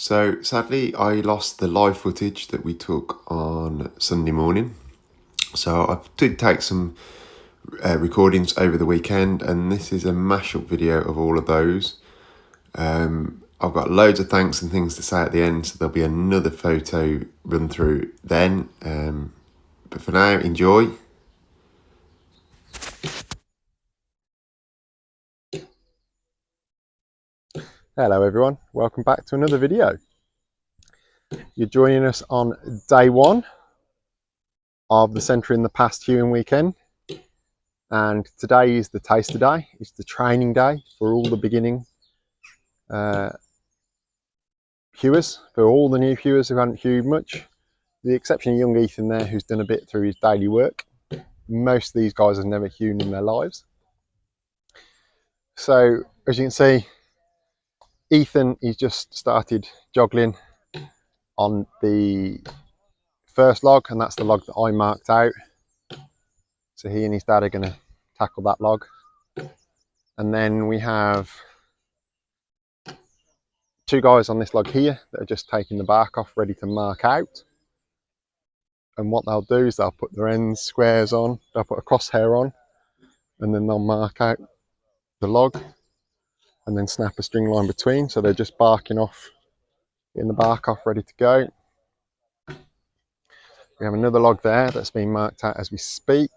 So sadly, I lost the live footage that we took on Sunday morning. So I did take some recordings over the weekend, and this is a mashup video of all of those. I've got loads of thanks and things to say at the end, so there'll be another photo run through then. But for now, enjoy. Hello everyone, welcome back to another video. You're joining us on day one of the Centre in the Past Hewing weekend, and today is the taster day. It's the training day for all the beginning hewers, for all the new hewers who haven't hewed much, with the exception of young Ethan there, who's done a bit through his daily work. Most of these guys have never hewn in their lives. So as you can see, Ethan, he's just started joggling on the first log, and that's the log that I marked out. So he and his dad are going to tackle that log. And then we have two guys on this log here that are just taking the bark off, ready to mark out. And what they'll do is they'll put their ends squares on, they'll put a crosshair on, and then they'll mark out the log and then snap a string line between. So they're just barking off, getting the bark off, ready to go. We have another log there that's being marked out as we speak.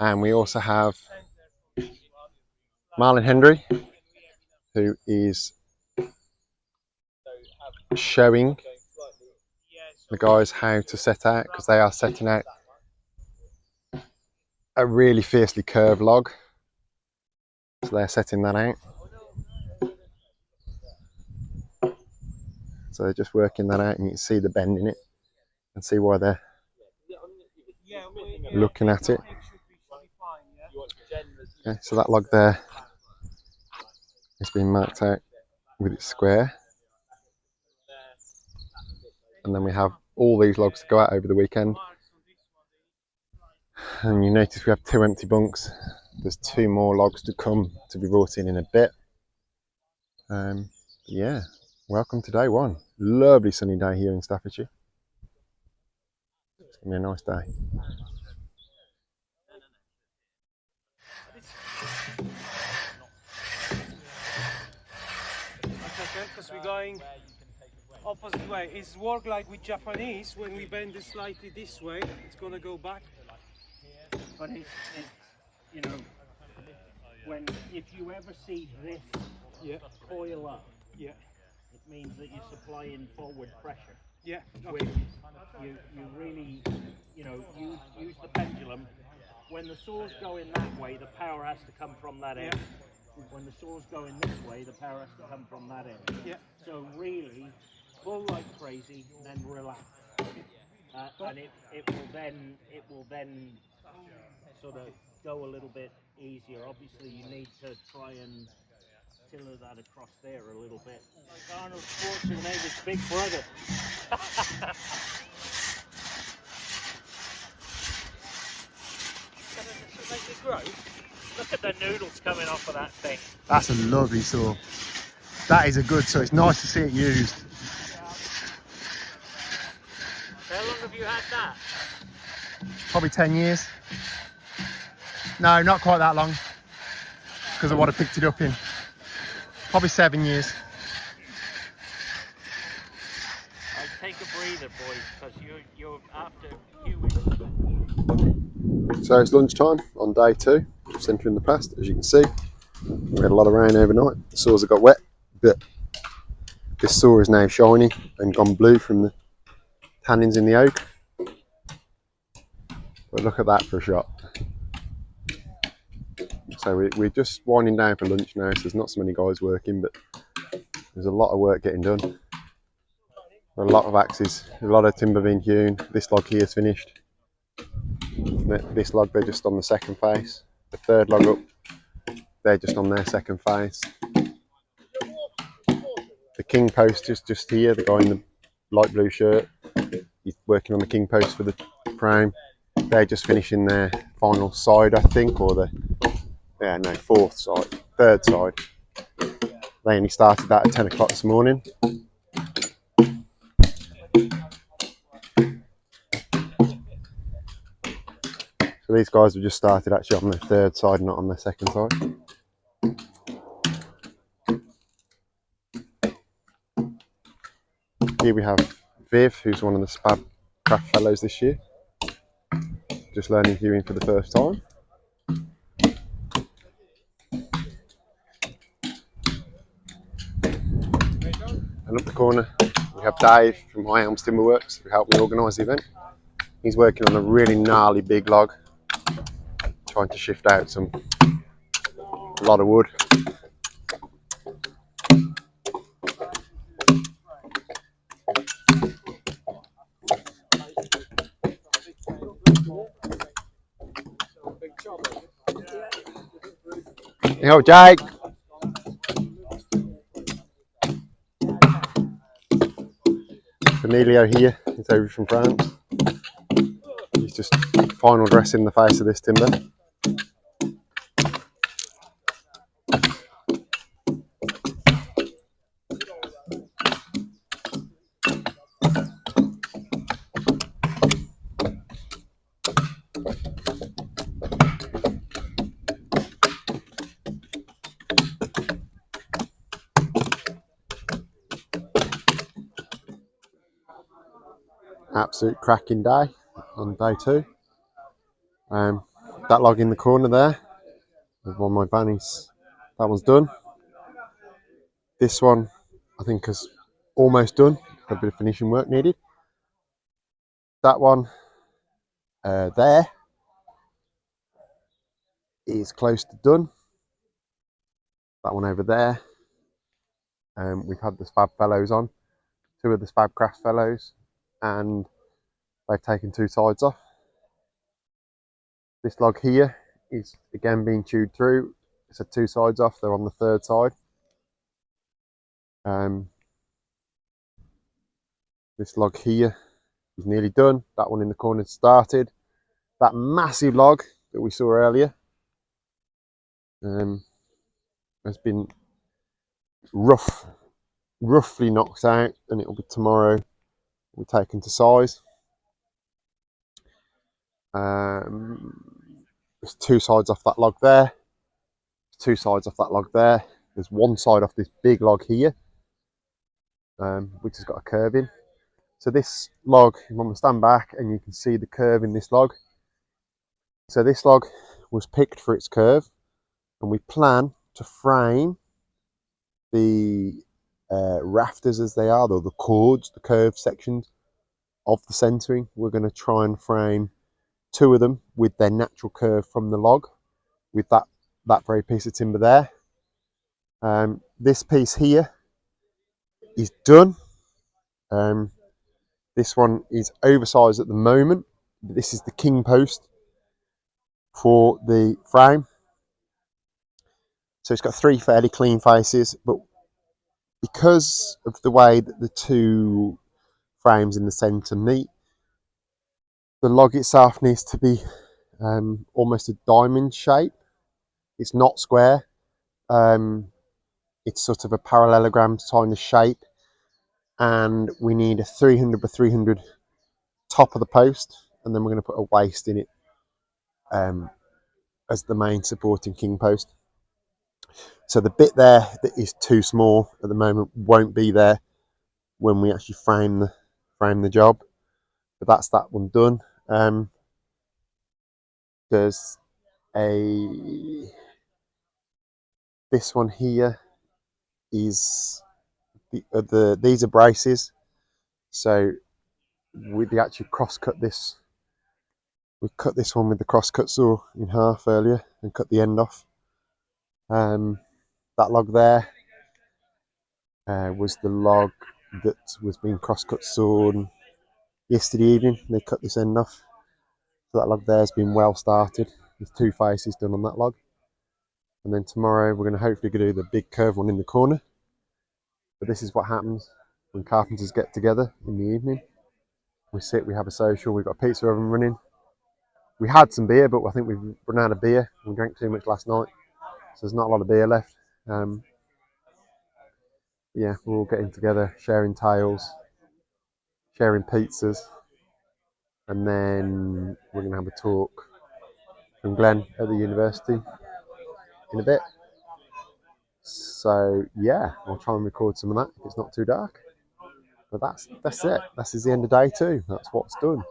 And we also have Marlin Hendry, who is showing the guys how to set out, because they are setting out a really fiercely curved log. So they're setting that out. So they're just working that out, and you can see the bend in it and see why they're looking at it. Okay, so that log there is being marked out with its square. And then we have all these logs to go out over the weekend. And you notice we have two empty bunks. There's two more logs to come to be brought in a bit. Yeah, welcome to day one. Lovely sunny day here in Staffordshire. It's going to be a nice day. Because we're going opposite way. It's work like with Japanese. When we bend it slightly this way, it's gonna go back. But it's you know, if you ever see this coil up, it means that you're supplying forward pressure. Yeah. Okay. You really, use the pendulum. When the saw's going that way, the power has to come from that end. When the saw's going this way, the power has to come from that end. Yeah. So really, pull like crazy, then relax, and it will then sort of go a little bit easier. Obviously, you need to try and tiller that across there a little bit. Like Arnold Schwarzenegger's big brother. Make it grow. Look at the noodles coming off of that thing. That's a lovely saw. That is a good saw. It's nice to see it used. How long have you had that? Probably 10 years. No, not quite that long, because of what I picked it up in. Probably 7 years. Take a breather, boys, because you're after hewing. So it's lunchtime on day two, Centre in the Past. As you can see, we had a lot of rain overnight. The saws have got wet, but this saw is now shiny and gone blue from the tannins in the oak. But look at that for a shot. So we're just winding down for lunch now, so there's not so many guys working, but there's a lot of work getting done. A lot of axes, a lot of timber being hewn. This log here is finished. This log, they're just on the second face. The third log up, they're just on their second face. The king post is just here, the guy in the light blue shirt. He's working on the king post for the frame. They're just finishing their final side, I think, or the fourth side. third side. They only started that at 10 o'clock this morning. So these guys have just started actually on the third side, not on the second side. Here we have Viv, who's one of the Spab Craft Fellows this year. Just learning hewing for the first time. And up the corner, we have Dave from High Elms Timberworks, who helped me organise the event. He's working on a really gnarly big log, trying to shift out a lot of wood. Yo, Jake! Emilio here, he's over from France. He's just final dressing the face of this timber. Absolute cracking day on day 2. That log in the corner there with one of my bunnies, that one's done. This one I think is almost done, got a bit of finishing work needed. That one there is close to done. That one over there, we've had the Spab Fellows on, 2 of the Spab Craft Fellows, and they've taken 2 sides off. This log here is again being chewed through. It's had 2 sides off, they're on the 3rd side. This log here is nearly done. That one in the corner started. That massive log that we saw earlier has been roughly knocked out, and it'll be tomorrow we're taken to size. There's 2 sides off that log there. There's 2 sides off that log there. There's 1 side off this big log here, which has got a curve in. So this log, I'm going to stand back and you can see the curve in this log. So this log was picked for its curve, and we plan to frame the rafters as they are, though the chords, the curved sections of the centering. We're going to try and frame 2 of them with their natural curve from the log, with that very piece of timber there. This piece here is done. This one is oversized at the moment. This is the king post for the frame. So it's got 3 fairly clean faces, but because of the way that the 2 frames in the centre meet, the log itself needs to be almost a diamond shape. It's not square. It's sort of a parallelogram kind of shape, and we need a 300 by 300 top of the post, and then we're going to put a waist in it as the main supporting king post. So the bit there that is too small at the moment won't be there when we actually frame the job, but that's that one done. There's this one here is these are braces. So we actually cross-cut this. We cut this one with the cross-cut saw in half earlier and cut the end off. That log there was the log that was being cross-cut sawed yesterday evening. They cut this end off. So that log there has been well started. There's 2 faces done on that log. And then tomorrow we're going to hopefully do the big curved one in the corner. But this is what happens when carpenters get together in the evening. We sit, we have a social, we've got a pizza oven running. We had some beer, but I think we've run out of beer. We drank too much last night. so there's not a lot of beer left. Yeah, we're all getting together, sharing tales, sharing pizzas, and then we're going to have a talk from Glenn at the university in a bit. So yeah, I'll try and record some of that if it's not too dark. But that's it. This is the end of day 2. That's what's done.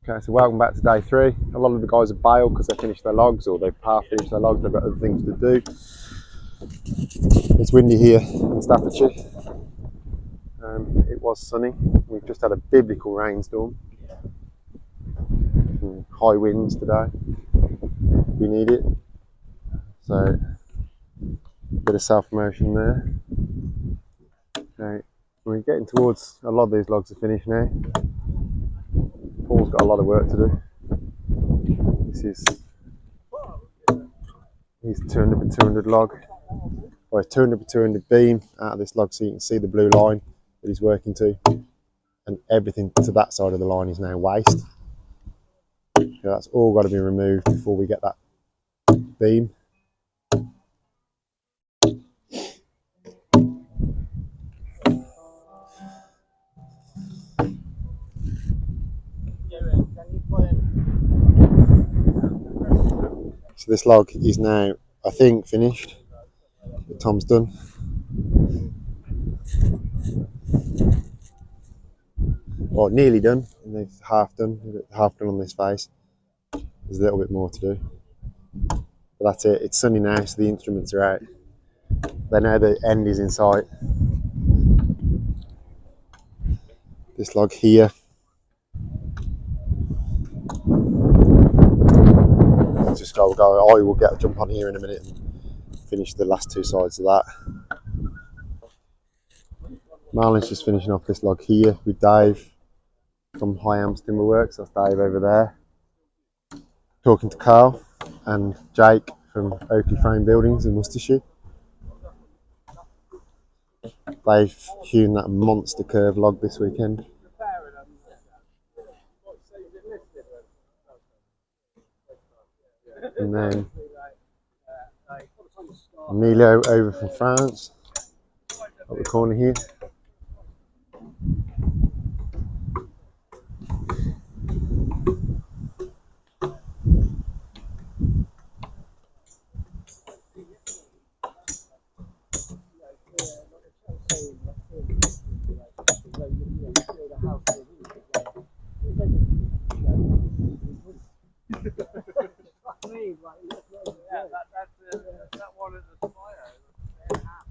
Okay, so welcome back to day 3. A lot of the guys have bailed because they finished their logs, or they've half finished their logs. They've got other things to do. It's windy here in Staffordshire. It was sunny. We've just had a biblical rainstorm. High winds today. We need it. So a bit of self-promotion there. Okay, we're getting towards, a lot of these logs are finished now. Paul's got a lot of work to do. This is his 200 by 200 log, or a 200 by 200 beam out of this log, so you can see the blue line that he's working to, and everything to that side of the line is now waste. So that's all got to be removed before we get that beam. So this log is now, I think, finished. Tom's done. Or nearly done. And they've half done. Half done on this face. There's a little bit more to do. But that's it. It's sunny now, so the instruments are out. They know the end is in sight. This log here. Just go. I will jump on here in a minute and finish the last 2 sides of that. Marlin's just finishing off this log here with Dave from High Elms Timberworks. That's Dave over there. Talking to Carl and Jake from Oakley Frame Buildings in Worcestershire. They've hewn that monster curve log this weekend. And then Emilio over from France, up the corner here.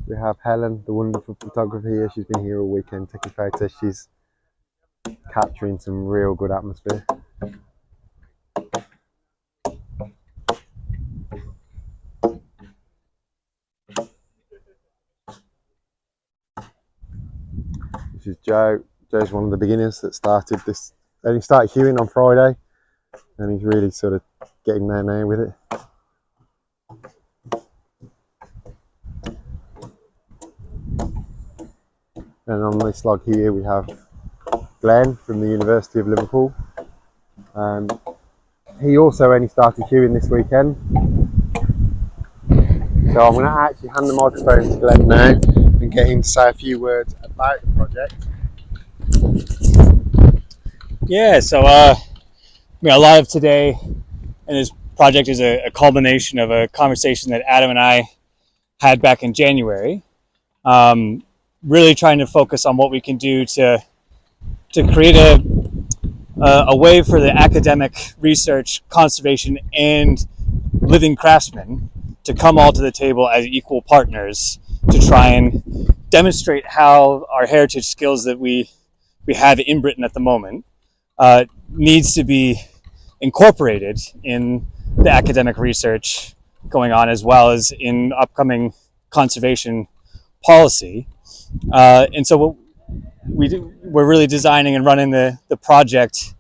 We have Helen, the wonderful photographer here. She's been here all weekend taking photos. She's capturing some real good atmosphere. This is Joe. Joe's one of the beginners that started this. He started hewing on Friday, and he's really sort of getting there now with it. And on this log here we have Glenn from the University of Liverpool. He also only started hewing this weekend. So I'm going to actually hand the microphone to Glenn now and get him to say a few words about the project. Yeah, so a lot of today and this project is a culmination of a conversation that Adam and I had back in January. Really trying to focus on what we can do to create a way for the academic, research, conservation, and living craftsmen to come all to the table as equal partners to try and demonstrate how our heritage skills that we have in Britain at the moment needs to be incorporated in the academic research going on, as well as in upcoming conservation policy. And so what we're really designing and running the project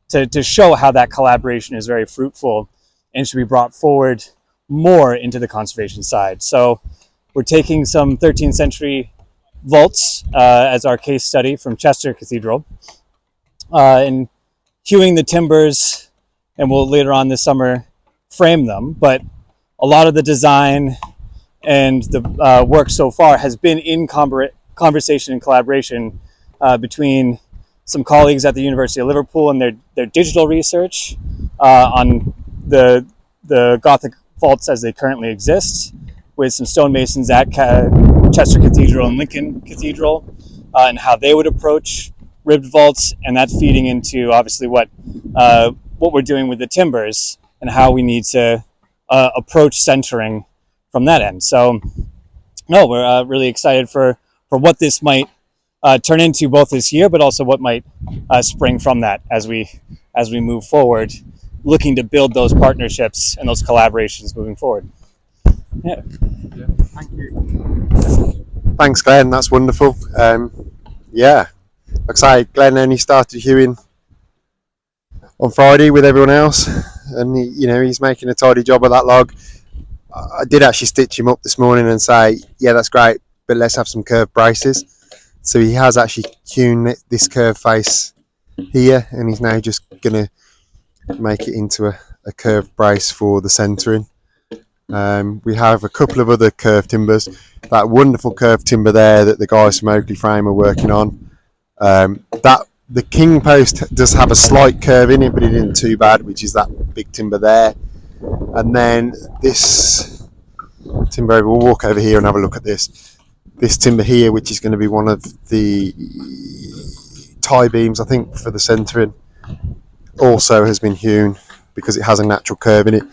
to show how that collaboration is very fruitful and should be brought forward more into the conservation side. So we're taking some 13th century vaults as our case study from Chester Cathedral, and hewing the timbers and we'll later on this summer frame them. But a lot of the design and the work so far has been in conversation and collaboration between some colleagues at the University of Liverpool and their digital research on the Gothic vaults as they currently exist, with some stonemasons at Chester Cathedral and Lincoln Cathedral, and how they would approach ribbed vaults, and that's feeding into obviously what we're doing with the timbers and how we need to approach centering from that end. So, no, we're really excited for what this might turn into both this year, but also what might spring from that as we move forward, looking to build those partnerships and those collaborations moving forward. Yeah. Thank you. Thanks, Glenn. That's wonderful. Yeah, like I say, Glenn only started hewing on Friday with everyone else, and he's making a tidy job of that log. I did actually stitch him up this morning and say, yeah, that's great, but let's have some curved braces. So he has actually hewn this curved face here, and he's now just going to make it into a curved brace for the centering. We have a couple of other curved timbers. That wonderful curved timber there that the guys from Oakley Frame are working on. The king post does have a slight curve in it, but it isn't too bad, which is that big timber there. And then this timber, we'll walk over here and have a look at this. This timber here, which is going to be one of the tie beams, I think, for the centering, also has been hewn because it has a natural curve in it.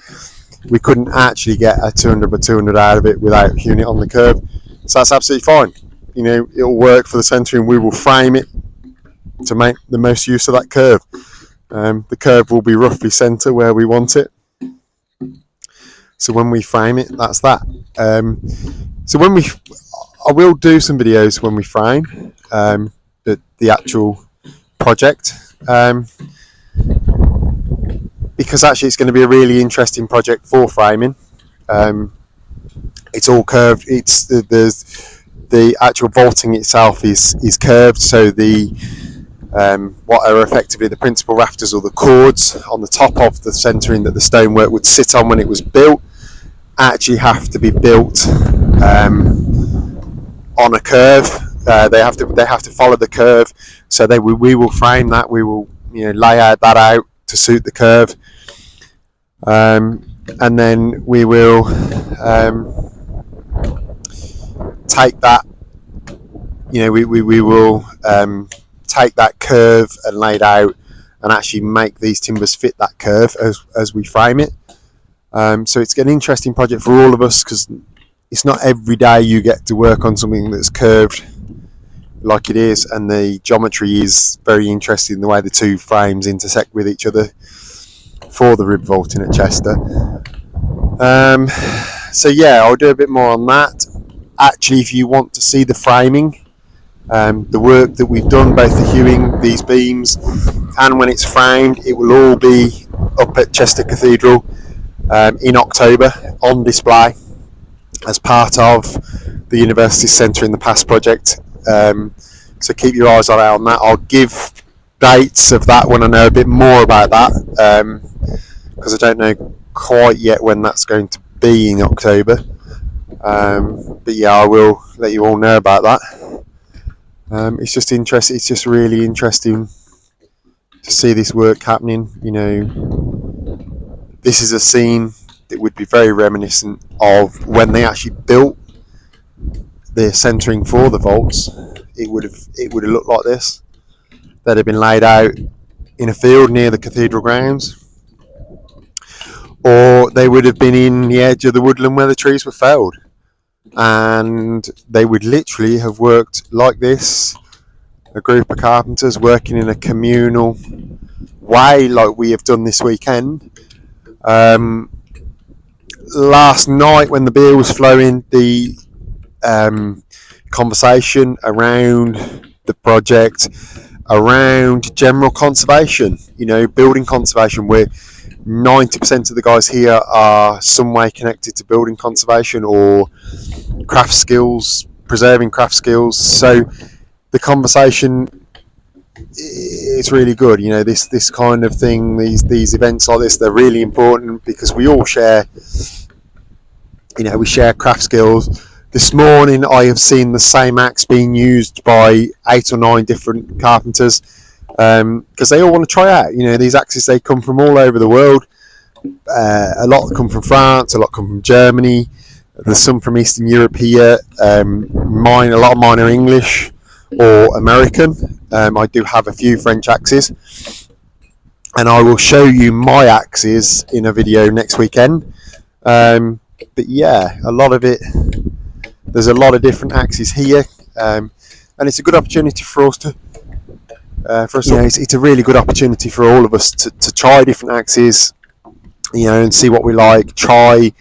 We couldn't actually get a 200 by 200 out of it without hewing it on the curve, so that's absolutely fine. It'll work for the centering. We will frame it to make the most use of that curve. The curve will be roughly centre where we want it, so when we frame it, that's that. I will do some videos when we frame the actual project, because actually it's going to be a really interesting project for framing. It's all curved. It's the actual vaulting itself is curved, so the what are effectively the principal rafters or the cords on the top of the centering that the stonework would sit on when it was built actually have to be built on a curve. They have to follow the curve, so we will frame that. We will lay that out to suit the curve, and then we will take that. We will take that curve and lay it out, and actually make these timbers fit that curve as we frame it. So it's an interesting project for all of us, because it's not every day you get to work on something that's curved like it is, and the geometry is very interesting, the way the two frames intersect with each other for the rib vaulting at Chester. So yeah, I'll do a bit more on that. Actually, if you want to see the framing, the work that we've done, both the hewing, these beams, and when it's framed, it will all be up at Chester Cathedral in October on display as part of the University Centre in the Past project. So keep your eyes on that. I'll give dates of that when I know a bit more about that, because I don't know quite yet when that's going to be in October. But yeah, I will let you all know about that. It's just interesting. It's just really interesting to see this work happening. This is a scene that would be very reminiscent of when they actually built the centering for the vaults. It would have looked like this. They'd have been laid out in a field near the cathedral grounds, or they would have been in the edge of the woodland where the trees were felled, and they would literally have worked like this, a group of carpenters working in a communal way like we have done this weekend. Last night when the beer was flowing, the conversation around the project, around general conservation, building conservation, where 90% of the guys here are some way connected to building conservation or craft skills, preserving craft skills. So the conversation it's really good. You know, this kind of thing, these events like this, they're really important because we all share. You know, we share craft skills. This morning I have seen the same axe being used by 8 or 9 different carpenters because they all want to try out. You know, these axes, they come from all over the world. A lot come from France, a lot come from Germany. There's some from Eastern Europe here. A lot of mine are English or American. I do have a few French axes, and I will show you my axes in a video next weekend. But yeah, a lot of it, there's a lot of different axes here, and it's a good opportunity for us to, it's a really good opportunity for all of us to try different axes, you know, and see what we like, try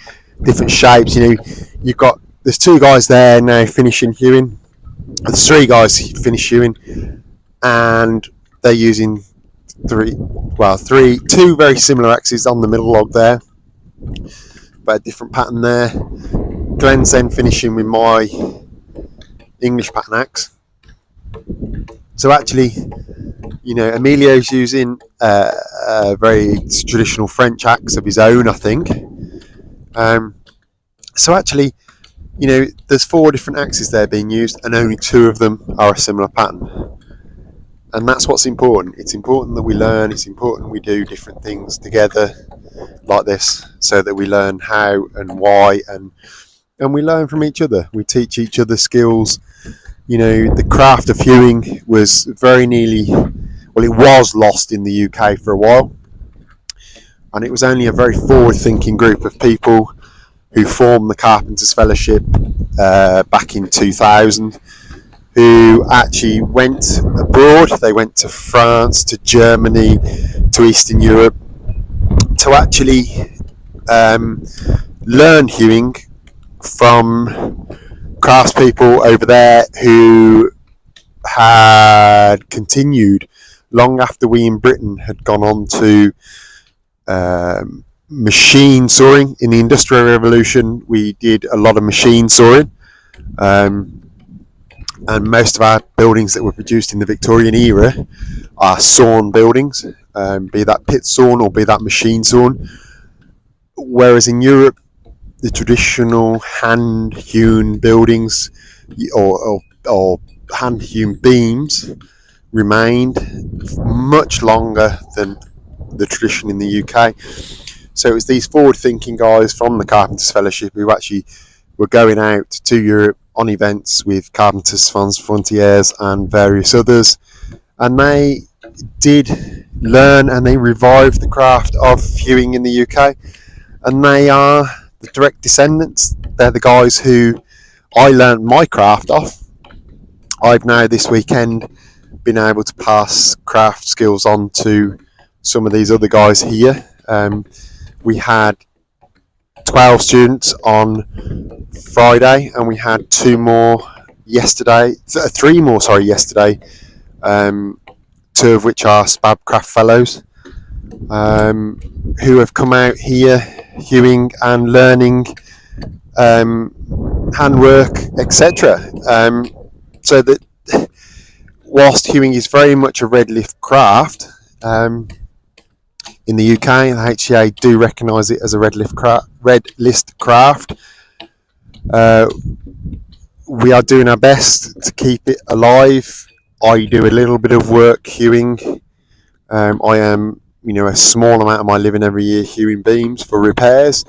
different shapes. You know, there's 2 guys there now finishing hewing, there's 3 guys finish hewing, and they're using 2 very similar axes on the middle log there, but a different pattern there. Glenn's then finishing with my English pattern axe. So actually, you know, Emilio's using a very traditional French axe of his own, I think. So actually, you know, there's 4 different axes there being used, and only 2 of them are a similar pattern. And that's what's important. It's important that we learn. It's important we do different things together like this, so that we learn how and why, and we learn from each other. We teach each other skills. You know, the craft of hewing was it was lost in the UK for a while, and it was only a very forward-thinking group of people who formed the Carpenters Fellowship back in 2000, who actually went abroad. They went to France, to Germany, to Eastern Europe, to actually learn hewing from craftspeople over there who had continued long after we in Britain had gone on to machine sawing. In the Industrial Revolution, we did a lot of machine sawing, and most of our buildings that were produced in the Victorian era are sawn buildings, be that pit sawn or be that machine sawn. Whereas in Europe, the traditional hand hewn buildings or hand hewn beams remained much longer than the tradition in the UK. So it was these forward-thinking guys from the Carpenters Fellowship who actually were going out to Europe on events with Carpenters Sans Frontières and various others, and they did learn and they revived the craft of hewing in the UK, and they are the direct descendants. They're the guys who I learned my craft off. I've now this weekend been able to pass craft skills on to some of these other guys here. We had 12 students on Friday, and we had 3 more yesterday, 2 of which are Spabcraft Fellows, who have come out here hewing and learning handwork, etc. So that whilst hewing is very much a red lift craft, in the UK, the HCA do recognise it as a red list craft. We are doing our best to keep it alive. I do a little bit of work hewing. I am, a small amount of my living every year hewing beams for repairs.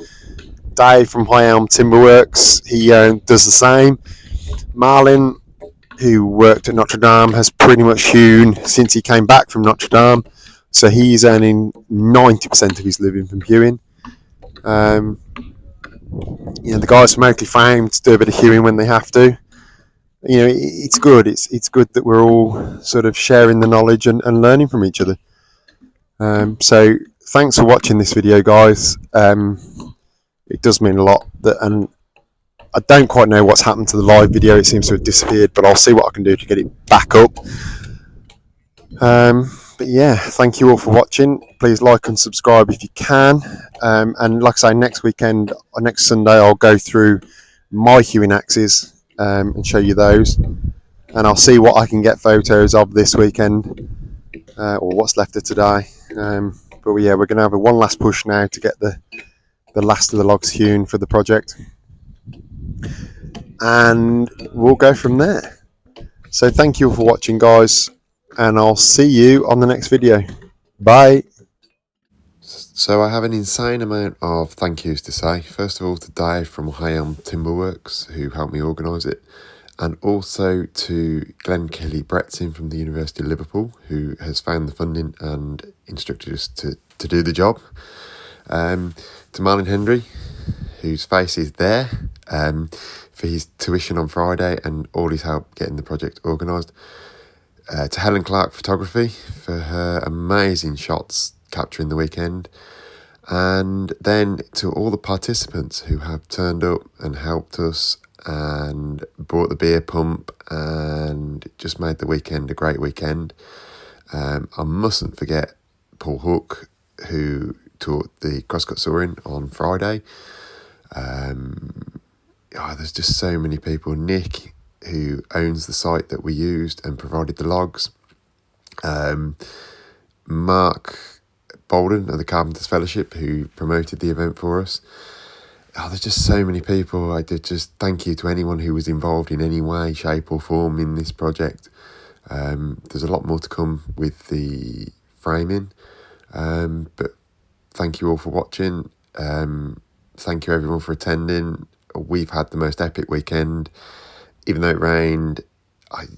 Dave from High Elms Timberworks, he does the same. Marlin, who worked at Notre Dame, has pretty much hewn since he came back from Notre Dame. So he's earning 90% of his living from hewing. The guys from Oakley Frames do a bit of hewing when they have to. It's good. It's good that we're all sort of sharing the knowledge and learning from each other. So thanks for watching this video, guys. It does mean a lot. And I don't quite know what's happened to the live video. It seems to have disappeared, but I'll see what I can do to get it back up. But yeah, thank you all for watching. Please like and subscribe if you can. And like I say, next weekend or next Sunday, I'll go through my hewing axes and show you those. And I'll see what I can get photos of this weekend. or what's left of today. But yeah, we're going to have one last push now to get the last of the logs hewn for the project, and we'll go from there. So thank you for watching, guys, and I'll see you on the next video. Bye. So I have an insane amount of thank yous to say. First of all to Dave from High Elms Timberworks, who helped me organise it, and also to Cahilly Bretzin from the University of Liverpool, who has found the funding and instructed us to do the job. To Marlin Hendry, whose face is there, for his tuition on Friday and all his help getting the project organised. To Helen Clark Photography for her amazing shots capturing the weekend. And then to all the participants who have turned up and helped us and brought the beer pump and just made the weekend a great weekend. I mustn't forget Paul Hook, who taught the crosscut sawing on Friday. There's just so many people. Nick, who owns the site that we used and provided the logs. Mark Bolden of the Carpenters Fellowship, who promoted the event for us. There's just so many people. I did just thank you to anyone who was involved in any way, shape or form in this project. There's a lot more to come with the framing, but thank you all for watching. Thank you everyone for attending. We've had the most epic weekend, even though it rained.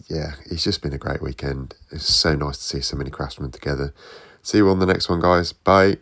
It's just been a great weekend. It's so nice to see so many craftsmen together. See you on the next one, guys. Bye.